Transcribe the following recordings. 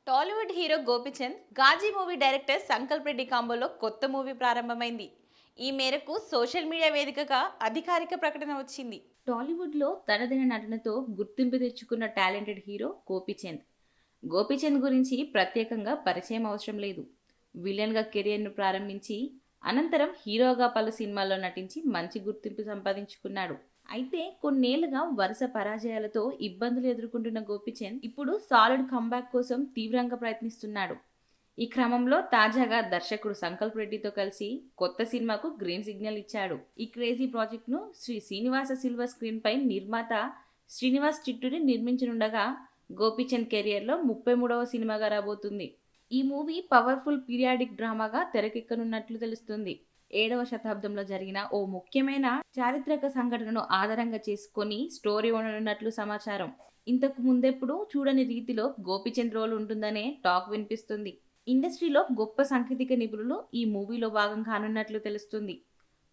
Tollywood hero Gopichand Ghazi movie director Sankalp Reddy కాంబోలో కొత్త movie ప్రారంభమైంది. ఈ మేరకు సోషల్ మీడియా వేదికగా అధికారిక ప్రకటన వచ్చింది. టాలీవుడ్లో తనదైన నటనతో గుర్తింపు తెచ్చుకున్న టాలెంటెడ్ హీరో గోపీచంద్. గోపీచంద్ గురించి ప్రత్యేకంగా పరిచయం అవసరం లేదు. విలన్గా కెరియర్ను ప్రారంభించి అనంతరం హీరోగా పలు సినిమాల్లో నటించి మంచి గుర్తింపు సంపాదించుకున్నాడు. అయితే కొన్నేళ్లుగా వరుస పరాజయాలతో ఇబ్బందులు ఎదుర్కొంటున్న గోపీచంద్ ఇప్పుడు సాలిడ్ కంబ్యాక్ కోసం తీవ్రంగా ప్రయత్నిస్తున్నాడు. ఈ క్రమంలో తాజాగా దర్శకుడు సంకల్ప్ రెడ్డితో కలిసి కొత్త సినిమాకు గ్రీన్ సిగ్నల్ ఇచ్చాడు. ఈ క్రేజీ ప్రాజెక్ట్ ను శ్రీ శ్రీనివాస సిల్వర్ స్క్రీన్ పై నిర్మాత శ్రీనివాస్ చిట్టూరి నిర్మించనుండగా గోపీచంద్ కెరియర్లో 33వ సినిమాగా రాబోతుంది. ఈ మూవీ పవర్ఫుల్ పీరియాడిక్ డ్రామాగా తెరకెక్కనున్నట్లు తెలుస్తుంది. 7వ శతాబ్దంలో జరిగిన ఓ ముఖ్యమైన చారిత్రక సంఘటనను ఆధారంగా చేసుకొని స్టోరీ ఉండనున్నట్లు సమాచారం. ఇంతకు ముందెప్పుడు చూడని రీతిలో గోపీచంద్ రోల్ ఉంటుందనే టాక్ వినిపిస్తుంది. ఇండస్ట్రీలో గొప్ప సాంకేతిక నిపుణులు ఈ మూవీలో భాగం కానున్నట్లు తెలుస్తుంది.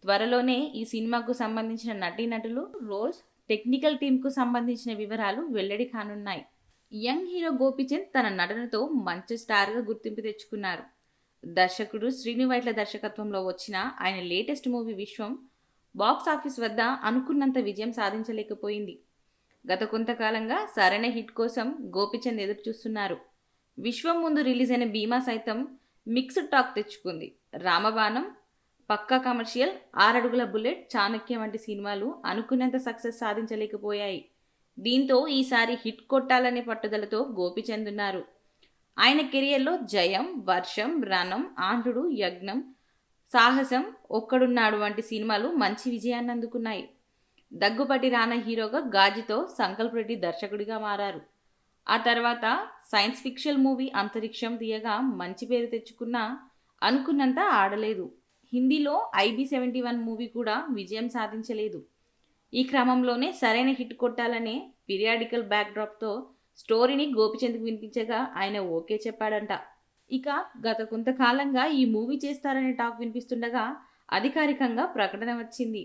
త్వరలోనే ఈ సినిమాకు సంబంధించిన నటీనటులు, రోల్స్, టెక్నికల్ టీంకు సంబంధించిన వివరాలు వెల్లడి కానున్నాయి. యంగ్ హీరో గోపీచంద్ తన నటనతో మంచి స్టార్గా గుర్తింపు తెచ్చుకున్నారు. దర్శకుడు శ్రీనివైట్ల దర్శకత్వంలో వచ్చిన ఆయన లేటెస్ట్ మూవీ విశ్వం బాక్స్ ఆఫీస్ వద్ద అనుకున్నంత విజయం సాధించలేకపోయింది. గత కొంతకాలంగా సరైన హిట్ కోసం గోపీచంద్ ఎదురు చూస్తున్నారు. విశ్వం ముందు రిలీజ్ అయిన భీమా సైతం మిక్స్డ్ టాక్ తెచ్చుకుంది. రామబాణం, పక్కా కమర్షియల్, 6 అడుగుల బుల్లెట్, చాణక్య వంటి సినిమాలు అనుకున్నంత సక్సెస్ సాధించలేకపోయాయి. దీంతో ఈసారి హిట్ కొట్టాలనే పట్టుదలతో గోపీచంద్ ఉన్నారు. ఆయన కెరియర్లో జయం, వర్షం, రణం, ఆంధ్రుడు, యజ్ఞం, సాహసం, ఒక్కడున్నాడు వంటి సినిమాలు మంచి విజయాన్ని అందుకున్నాయి. దగ్గుపాటి రానా హీరోగా గాజితో సంకల్ప్ రెడ్డి దర్శకుడిగా మారారు. ఆ తర్వాత సైన్స్ ఫిక్షన్ మూవీ అంతరిక్షం తీయగా మంచి పేరు తెచ్చుకున్నా అనుకున్నంత ఆడలేదు. హిందీలో IB71 మూవీ కూడా విజయం సాధించలేదు. ఈ క్రమంలోనే సరైన హిట్ కొట్టాలనే పీరియాడికల్ బ్యాక్డ్రాప్తో స్టోరీని గోపీచంద్కి వినిపించగా ఆయన ఓకే చెప్పాడంట. ఇక గత కొంతకాలంగా ఈ మూవీ చేస్తారనే టాక్ వినిపిస్తుండగా అధికారికంగా ప్రకటన వచ్చింది.